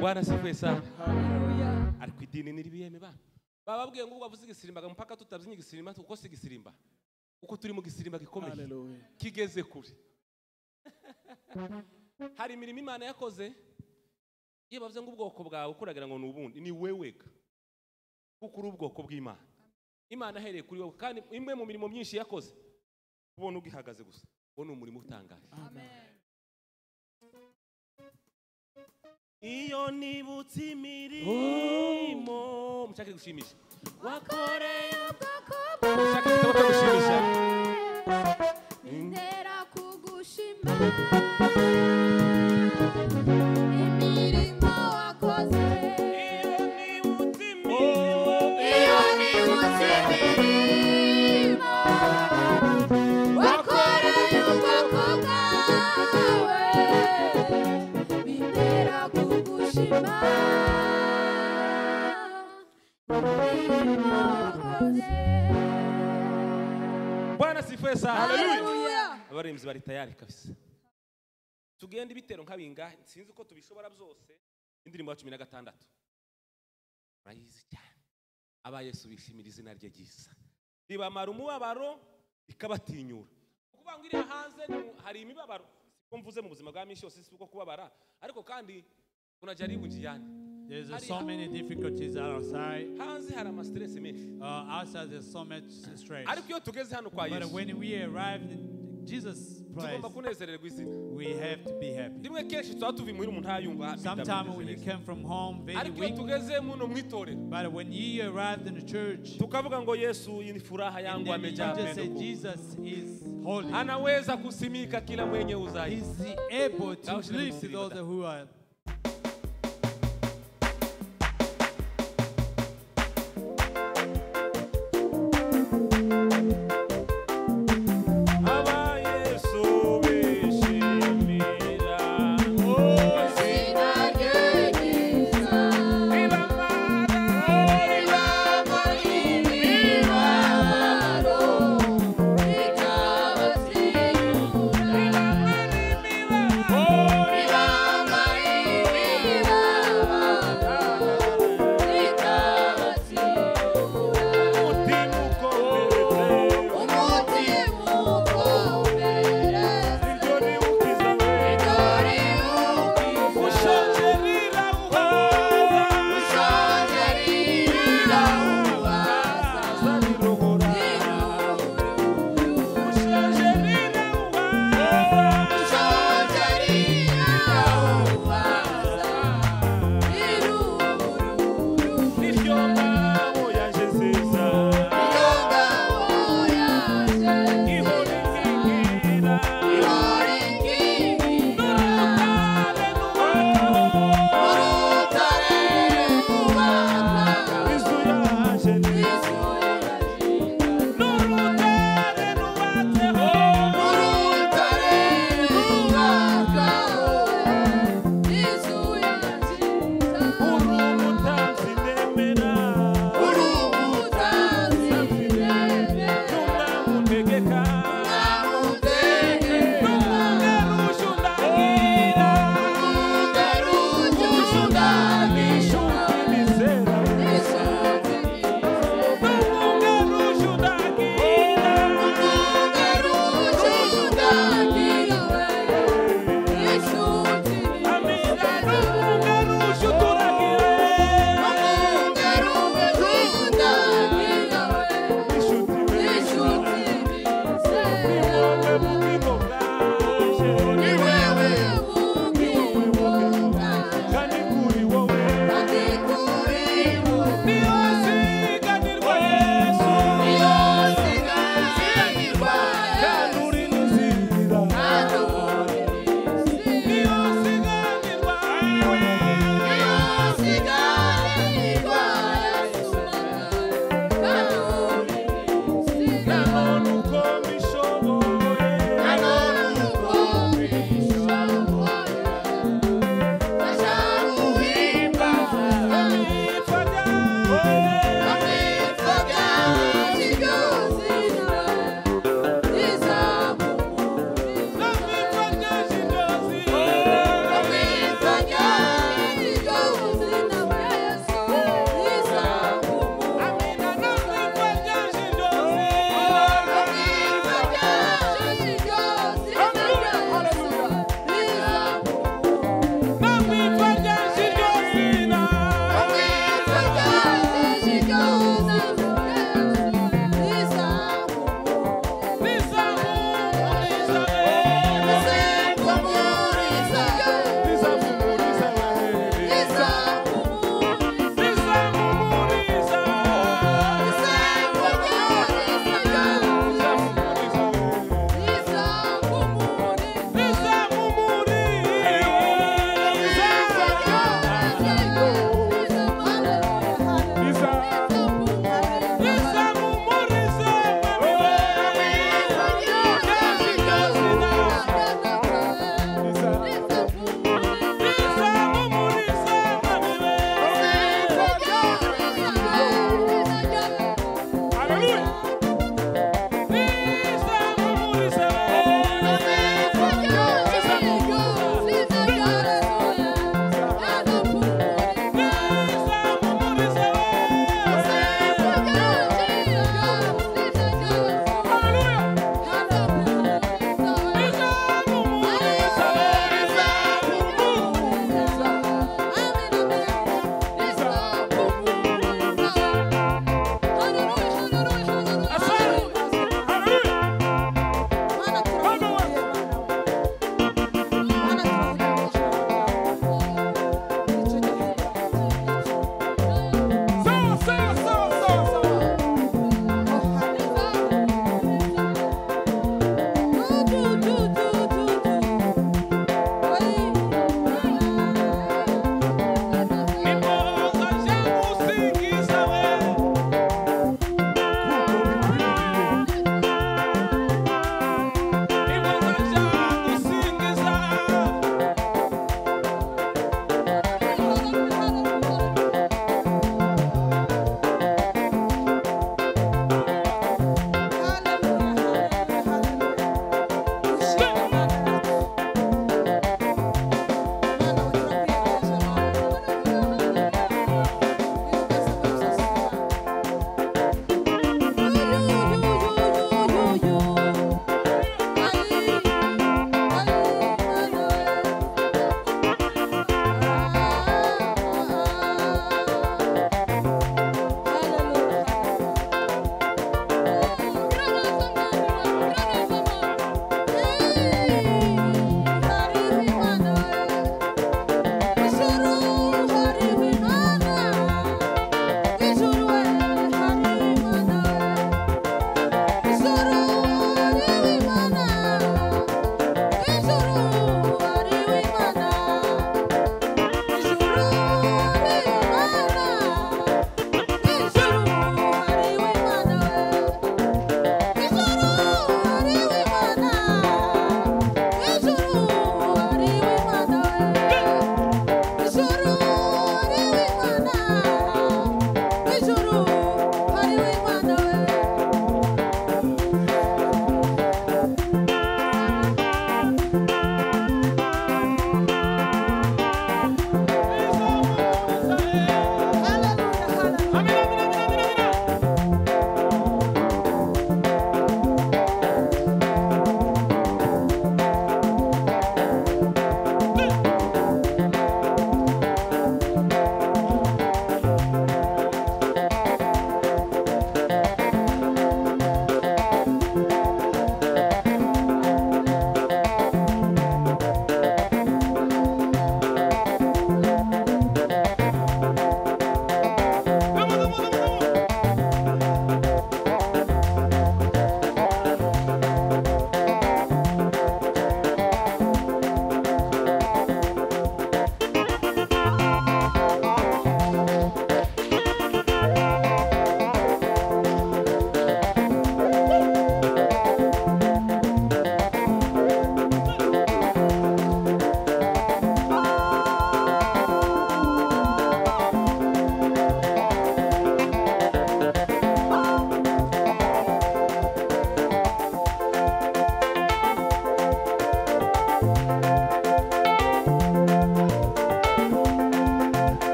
Bwana sifiwe sana. Ariko idini niribiyeme ba. Bababwiye ngo bavuze igisirimba mpaka tutavye igisirimba uko si igisirimba. Uko turi mu gisirimba gikomeye. Kigeze kure. Hari imirimo Imana yakoze. Iyo bavuze ngo ubwoko bwawe ukuragira ngo nubundi ni weweka. Kuko uri ubwoko bw'Imana. Imana ahereye kuri wowe kandi imwe mu mirimo myinshi yakoze. Ubona ugihagaze gusa. Ubona umurimo utangaje. Amen. Iyo nibutse imirimo mushaka gushimisha wakoreye ubwoko mushaka igitabo cyo gushimisha intera kugushima imirimo wakoze iyo nibutse imirimo wakoreye ubwoko bwawe intera kugushima Bwana sifiwe sana. Haleluya. Abarimzi bari tayari kabisa. Tugenda ibitero nkabinga sinzi uko tubishobora byose. Indirimbo ya 16. Rayizi cyane. Aba Yesu bishimira izina rye gisa. Ribamara umubabaro ikabatinyura. Kuvuga ngo iri hanze hari imibabaro. Ko mvuze mu buzima bwa minshi yose siko kubabara. Ariko kandi unajaribu njiyani. There's so many difficulties outside. Outside there's so much stress. Ariko iyo tugeze hano kwa But Yesu. when we arrive Jesus' praise, tugomba kunezererwa izina. we have to be happy. Rimwe kenshi tuba tuva imuhira umuntu ntayumva Sometimes when you come from home very ariko iyo weak, tugeze muno mwitorero but when you arrived in the church, tukavuga ngo Yesu ni furaha and yangu then you amejaa just say pendo. Jesus is holy. Anaweza kusimika kila mwenye udhaifu. Is he able to Now, live to those who are